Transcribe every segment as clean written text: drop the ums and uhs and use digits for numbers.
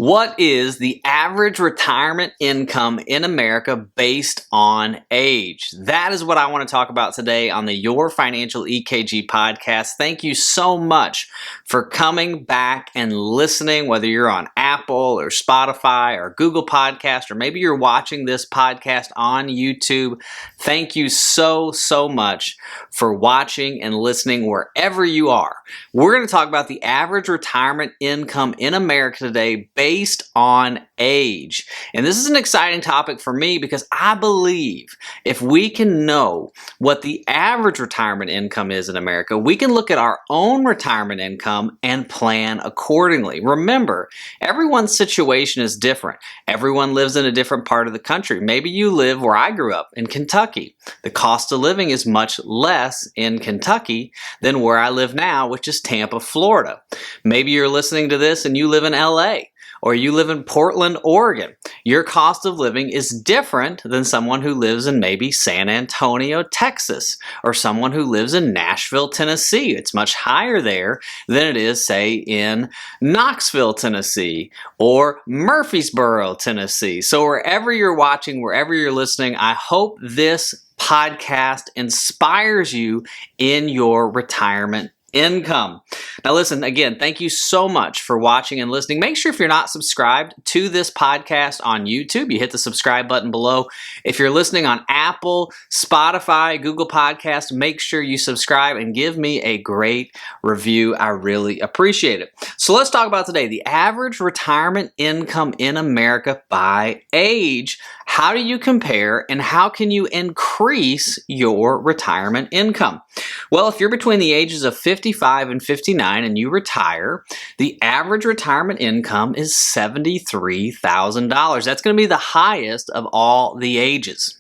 What is the average retirement income in America based on age? That is what I want to talk about today on the Your Financial EKG podcast. Thank you so much for coming back and listening, whether you're on Apple or Spotify or Google Podcast, or maybe you're watching this podcast on YouTube. Thank you so much for watching and listening wherever you are. We're going to talk about the average retirement income in America today based on age. And this is an exciting topic for me because I believe if we can know what the average retirement income is in America, we can look at our own retirement income and plan accordingly. Remember, everyone's situation is different. Everyone lives in a different part of the country. Maybe you live where I grew up in Kentucky. The cost of living is much less in Kentucky than where I live now, which is Tampa, Florida. Maybe you're listening to this and you live in LA. Or you live in Portland, Oregon. Your cost of living is different than someone who lives in maybe San Antonio, Texas, or someone who lives in Nashville, Tennessee. It's much higher there than it is, say, in Knoxville, Tennessee, or Murfreesboro, Tennessee. So wherever you're watching, wherever you're listening, I hope this podcast inspires you in your retirement income. Now listen, again, thank you so much for watching and listening. Make sure if you're not subscribed to this podcast on YouTube, you hit the subscribe button below. If you're listening on Apple, Spotify, Google Podcasts, make sure you subscribe and give me a great review. I really appreciate it. So let's talk about today, the average retirement income in America by age. How do you compare and how can you increase your retirement income? Well, if you're between the ages of 55 and 59 and you retire, the average retirement income is $73,000. That's going to be the highest of all the ages.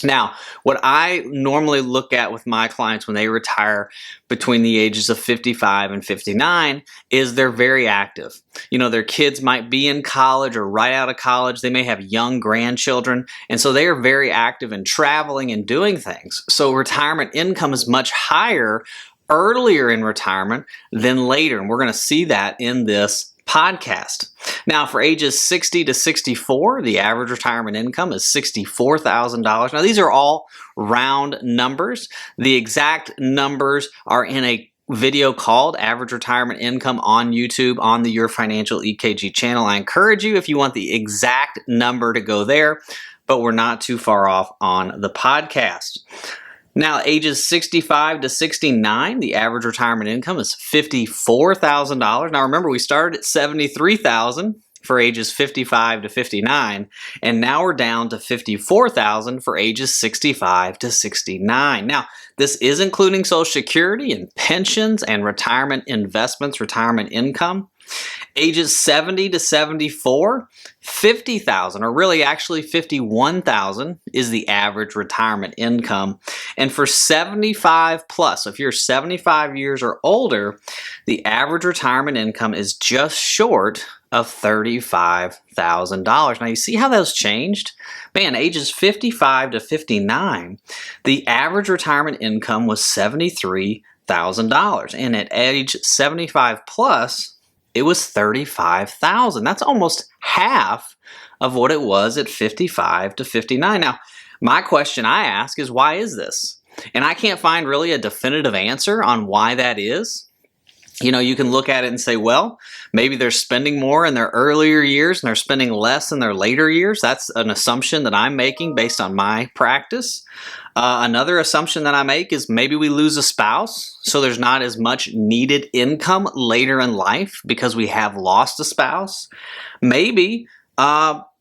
Now, what I normally look at with my clients when they retire between the ages of 55 and 59 is they're very active. You know, their kids might be in college or right out of college. They may have young grandchildren. And so they are very active in traveling and doing things. So retirement income is much higher earlier in retirement than later. And we're going to see that in this podcast. Now, for ages 60 to 64, the average retirement income is $64,000. Now, these are all round numbers. The exact numbers are in a video called Average Retirement Income on YouTube on the Your Financial EKG channel. I encourage you, if you want the exact number, to go there, but we're not too far off on the podcast. Now, ages 65 to 69, the average retirement income is $54,000. Now, remember, we started at $73,000 for ages 55 to 59, and now we're down to $54,000 for ages 65 to 69. Now, this is including Social Security and pensions and retirement investments, retirement income. Ages 70 to 74, $50,000, or really actually $51,000 is the average retirement income. And for 75 plus, so if you're 75 years or older, the average retirement income is just short of $35,000. Now you see how those changed? Man, ages 55 to 59, the average retirement income was $73,000. And at age 75 plus, it was $35,000. That's almost half of what it was at 55 to 59. Now, my question I ask is, why is this? And I can't find really a definitive answer on why that is. You know, you can look at it and say, well, maybe they're spending more in their earlier years and they're spending less in their later years. That's an assumption that I'm making based on my practice. Another assumption that I make is maybe we lose a spouse, so there's not as much needed income later in life because we have lost a spouse. Maybe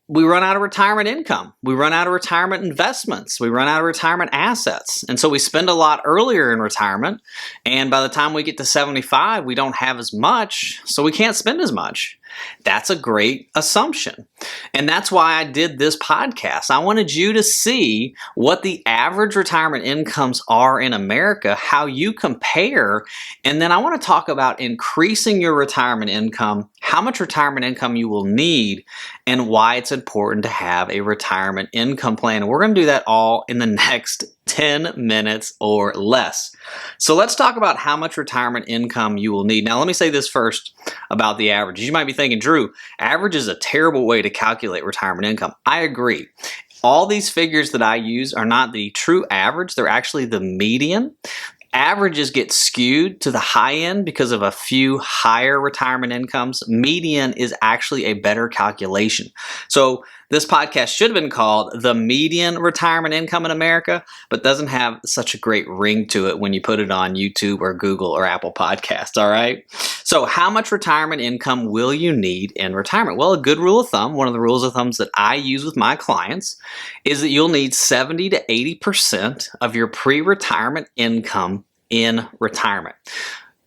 we run out of retirement income. We run out of retirement investments. We run out of retirement assets. And so we spend a lot earlier in retirement. And by the time we get to 75, we don't have as much, so we can't spend as much. That's a great assumption. And that's why I did this podcast. I wanted you to see what the average retirement incomes are in America, how you compare, and then I want to talk about increasing your retirement income, how much retirement income you will need and why it's important to have a retirement income plan. And we're going to do that all in the next 10 minutes or less. So let's talk about how much retirement income you will need. Now, let me say this first about the averages. You might be thinking, Drew, average is a terrible way to calculate retirement income. I agree. All these figures that I use are not the true average. They're actually the median. Averages get skewed to the high end because of a few higher retirement incomes. Median is actually a better calculation. So this podcast should have been called The Median Retirement Income in America, but doesn't have such a great ring to it when you put it on YouTube or Google or Apple Podcasts, all right? So how much retirement income will you need in retirement? Well, a good rule of thumb, one of the rules of thumbs that I use with my clients, is that you'll need 70 to 80% of your pre-retirement income in retirement.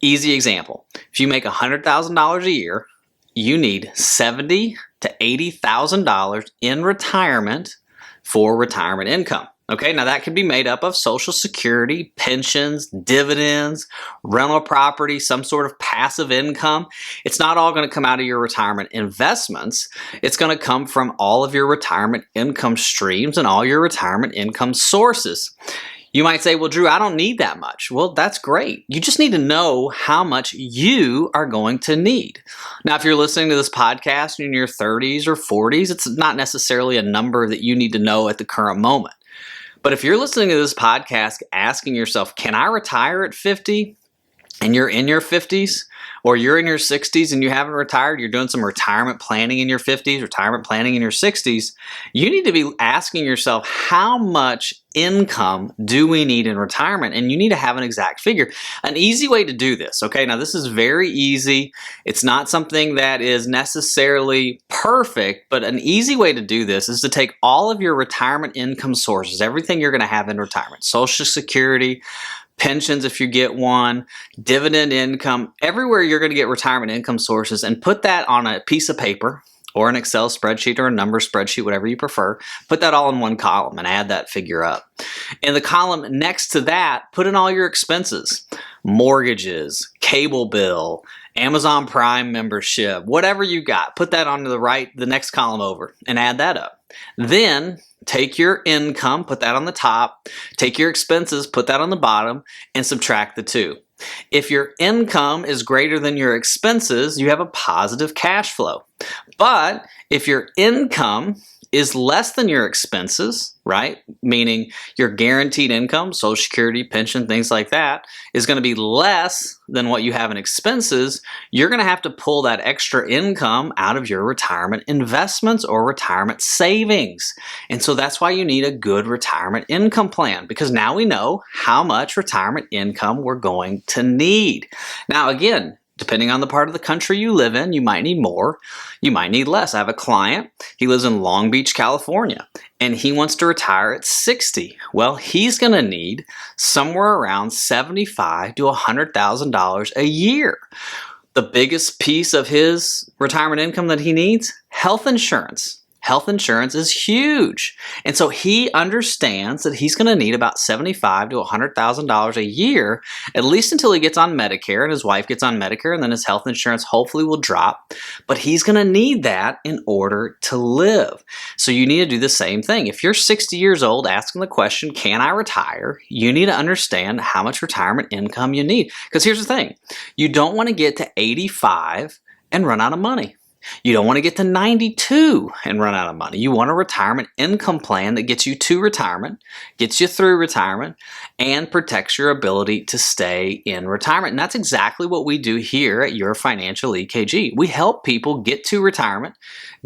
Easy example. If you make $100,000 a year, you need $70,000 to $80,000 in retirement for retirement income. Okay, now that can be made up of Social Security, pensions, dividends, rental property, some sort of passive income. It's not all going to come out of your retirement investments. It's going to come from all of your retirement income streams and all your retirement income sources. You might say, well, Drew, I don't need that much. Well, that's great. You just need to know how much you are going to need. Now, if you're listening to this podcast in your 30s or 40s, it's not necessarily a number that you need to know at the current moment. But if you're listening to this podcast asking yourself, can I retire at 50? And you're in your 50s, or you're in your 60s and you haven't retired, you're doing some retirement planning in your 50s, retirement planning in your 60s, you need to be asking yourself, how much income do we need in retirement? And you need to have an exact figure. An easy way to do this, okay? Now, this is very easy. It's not something that is necessarily perfect, but an easy way to do this is to take all of your retirement income sources, everything you're going to have in retirement, Social Security, pensions if you get one, dividend income, everywhere you're going to get retirement income sources, and put that on a piece of paper or an Excel spreadsheet or a number spreadsheet, whatever you prefer. Put that all in one column and add that figure up. In the column next to that, put in all your expenses, mortgages, cable bill, Amazon Prime membership, whatever you got. Put that on the next column over and add that up. Then take your income, put that on the top, take your expenses, put that on the bottom, and subtract the two. If your income is greater than your expenses, you have a positive cash flow. But if your income is less than your expenses, right? Meaning your guaranteed income, Social Security, pension, things like that, is going to be less than what you have in expenses. You're going to have to pull that extra income out of your retirement investments or retirement savings. And so that's why you need a good retirement income plan, because now we know how much retirement income we're going to need. Now, again, depending on the part of the country you live in, you might need more, you might need less. I have a client, he lives in Long Beach, California, and he wants to retire at 60. Well, he's going to need somewhere around $75,000 to $100,000 a year. The biggest piece of his retirement income that he needs, health insurance. Health insurance is huge. And so he understands that he's going to need about $75,000 to $100,000 a year, at least until he gets on Medicare and his wife gets on Medicare, and then his health insurance hopefully will drop. But he's going to need that in order to live. So you need to do the same thing. If you're 60 years old asking the question, can I retire? You need to understand how much retirement income you need. Because here's the thing. You don't want to get to 85 and run out of money. You don't want to get to 92 and run out of money. You want a retirement income plan that gets you to retirement, gets you through retirement, and protects your ability to stay in retirement. And that's exactly what we do here at Your Financial EKG. We help people get to retirement,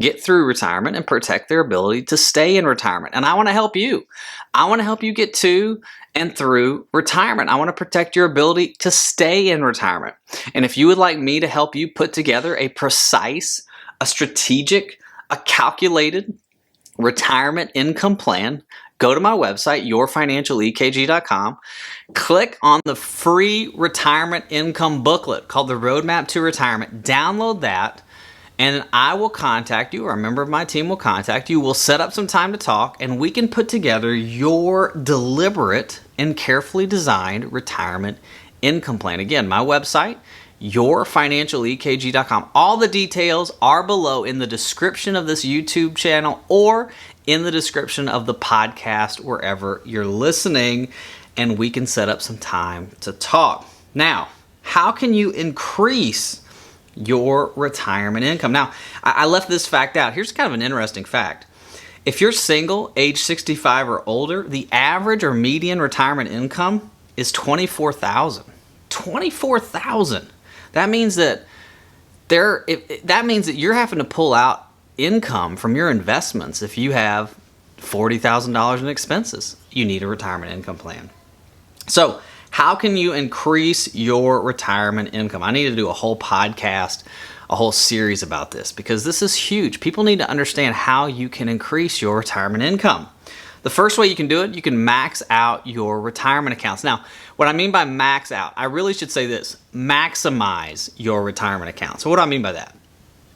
get through retirement, and protect their ability to stay in retirement. And I want to help you. I want to help you get to and through retirement. I want to protect your ability to stay in retirement. And if you would like me to help you put together a precise, a strategic, a calculated retirement income plan, go to my website, yourfinancialekg.com, click on the free retirement income booklet called The Roadmap to Retirement. Download that, and I will contact you, or a member of my team will contact you. We'll set up some time to talk, and we can put together your deliberate and carefully designed retirement income plan. Again, my website, yourfinancialekg.com. All the details are below in the description of this YouTube channel or in the description of the podcast wherever you're listening, and we can set up some time to talk. Now, how can you increase your retirement income? Now, I left this fact out. Here's kind of an interesting fact. If you're single, age 65 or older, the average or median retirement income is $24,000. $24,000. That means that you're having to pull out income from your investments. If you have $40,000 in expenses, you need a retirement income plan. So how can you increase your retirement income? I need to do a whole podcast, a whole series about this, because this is huge. People need to understand how you can increase your retirement income. The first way you can do it, you can max out your retirement accounts. Now, what I mean by max out, I really should say this: maximize your retirement account. So what do I mean by that?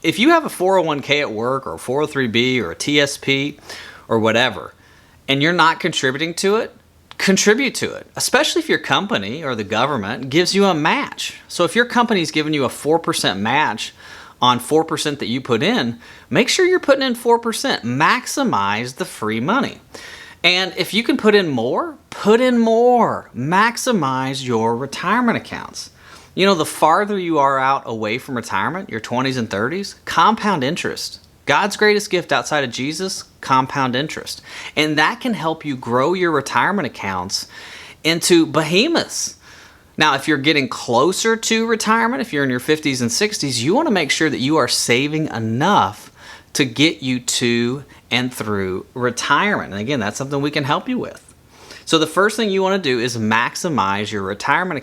If you have a 401k at work or a 403b or a TSP or whatever, and you're not contributing to it, contribute to it, especially if your company or the government gives you a match. So if your company's giving you a 4% match on 4% that you put in, make sure you're putting in 4%. Maximize the free money. And if you can put in more, put in more. Maximize your retirement accounts. You know, the farther you are out away from retirement, your 20s and 30s, compound interest. God's greatest gift outside of Jesus, compound interest. And that can help you grow your retirement accounts into behemoths. Now, if you're getting closer to retirement, if you're in your 50s and 60s, you want to make sure that you are saving enough to get you to and through retirement. And again, that's something we can help you with. So the first thing you want to do is maximize your retirement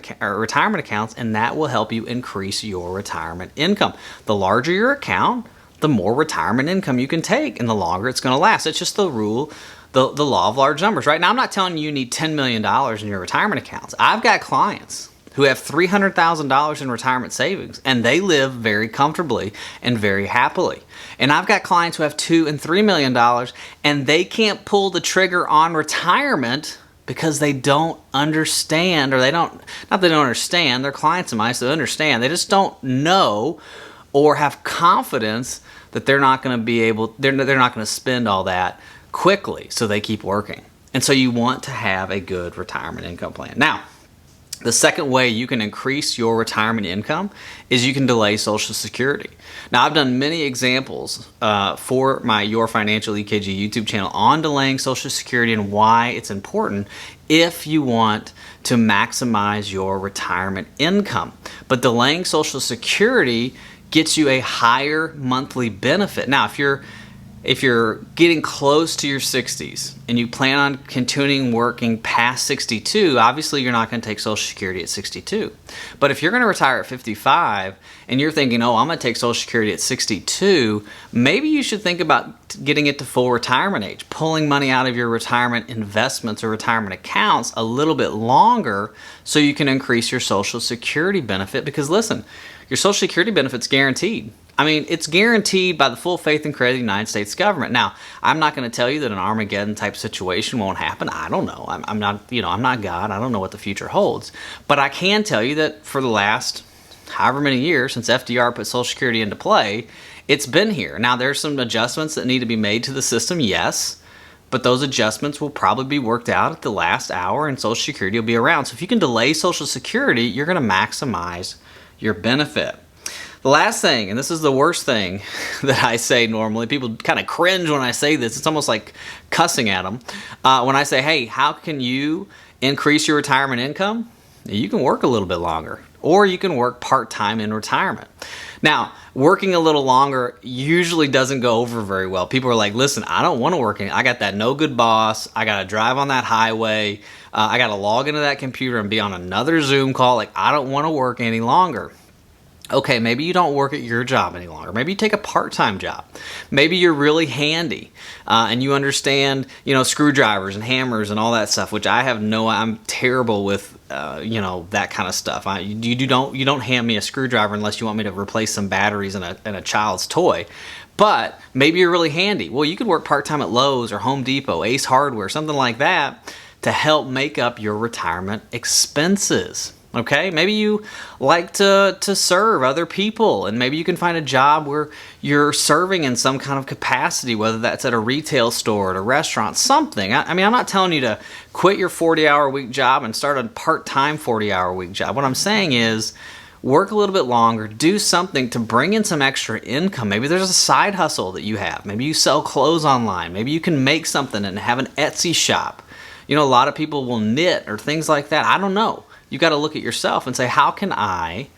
accounts, and that will help you increase your retirement income. The larger your account, the more retirement income you can take, and the longer it's going to last. It's just the rule, the law of large numbers, right? Now, I'm not telling you need $10 million in your retirement accounts. I've got clients who have $300,000 in retirement savings, and they live very comfortably and very happily. And I've got clients who have $2 and $3 million, and they can't pull the trigger on retirement because they don't understand, or not they don't understand, they're clients of mine, so they understand. They just don't know or have confidence that they're not going to spend all that quickly, so they keep working. And so you want to have a good retirement income plan. Now, the second way you can increase your retirement income is you can delay Social Security. Now, I've done many examples for my Your Financial EKG YouTube channel on delaying Social Security and why it's important if you want to maximize your retirement income. But delaying Social Security gets you a higher monthly benefit. Now, if you're getting close to your 60s and you plan on continuing working past 62, obviously you're not going to take Social Security at 62. But if you're going to retire at 55 and you're thinking, oh, I'm going to take Social Security at 62, maybe you should think about getting it to full retirement age, pulling money out of your retirement investments or retirement accounts a little bit longer so you can increase your Social Security benefit. Because listen, your Social Security benefit's guaranteed. I mean, it's guaranteed by the full faith and credit of the United States government. Now, I'm not going to tell you that an Armageddon type situation won't happen. I don't know. I'm not God. I don't know what the future holds. But I can tell you that for the last however many years since FDR put Social Security into play, it's been here. Now, there's some adjustments that need to be made to the system, yes. But those adjustments will probably be worked out at the last hour, and Social Security will be around. So if you can delay Social Security, you're going to maximize your benefit. The last thing, and this is the worst thing that I say normally, people kind of cringe when I say this. It's almost like cussing at them. When I say, hey, how can you increase your retirement income? You can work a little bit longer, or you can work part-time in retirement. Now, working a little longer usually doesn't go over very well. People are like, listen, I don't want to work. I got that no good boss. I got to drive on that highway. I got to log into that computer and be on another Zoom call. Like, I don't want to work any longer. Okay, maybe you don't work at your job any longer. Maybe you take a part-time job. Maybe you're really handy and you understand, screwdrivers and hammers and all that stuff, which I'm terrible with, that kind of stuff. You don't hand me a screwdriver unless you want me to replace some batteries in a child's toy. But maybe you're really handy. Well, you could work part-time at Lowe's or Home Depot, Ace Hardware, something like that, to help make up your retirement expenses. Okay, maybe you like to serve other people, and maybe you can find a job where you're serving in some kind of capacity, whether that's at a retail store, at a restaurant, something. I mean, I'm not telling you to quit your 40-hour-a-week job and start a part-time 40-hour-a-week job. What I'm saying is work a little bit longer, do something to bring in some extra income. Maybe there's a side hustle that you have. Maybe you sell clothes online. Maybe you can make something and have an Etsy shop. You know, a lot of people will knit or things like that. I don't know. You got to look at yourself and say, how can I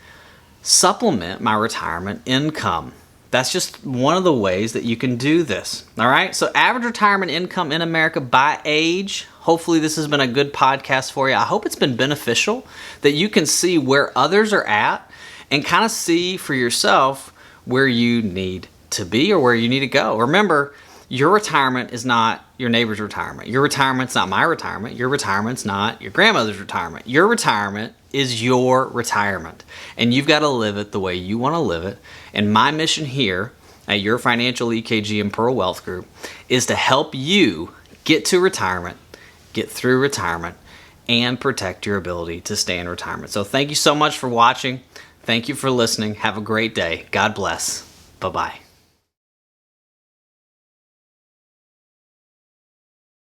supplement my retirement income? That's just one of the ways that you can do this. All right. So average retirement income in America by age. Hopefully this has been a good podcast for you. I hope it's been beneficial, that you can see where others are at and kind of see for yourself where you need to be or where you need to go. Remember, your retirement is not your neighbor's retirement. Your retirement's not my retirement. Your retirement's not your grandmother's retirement. Your retirement is your retirement, and you've got to live it the way you want to live it. And my mission here at Your Financial EKG and Pearl Wealth Group is to help you get to retirement, get through retirement, and protect your ability to stay in retirement. So thank you so much for watching. Thank you for listening. Have a great day. God bless. Bye-bye.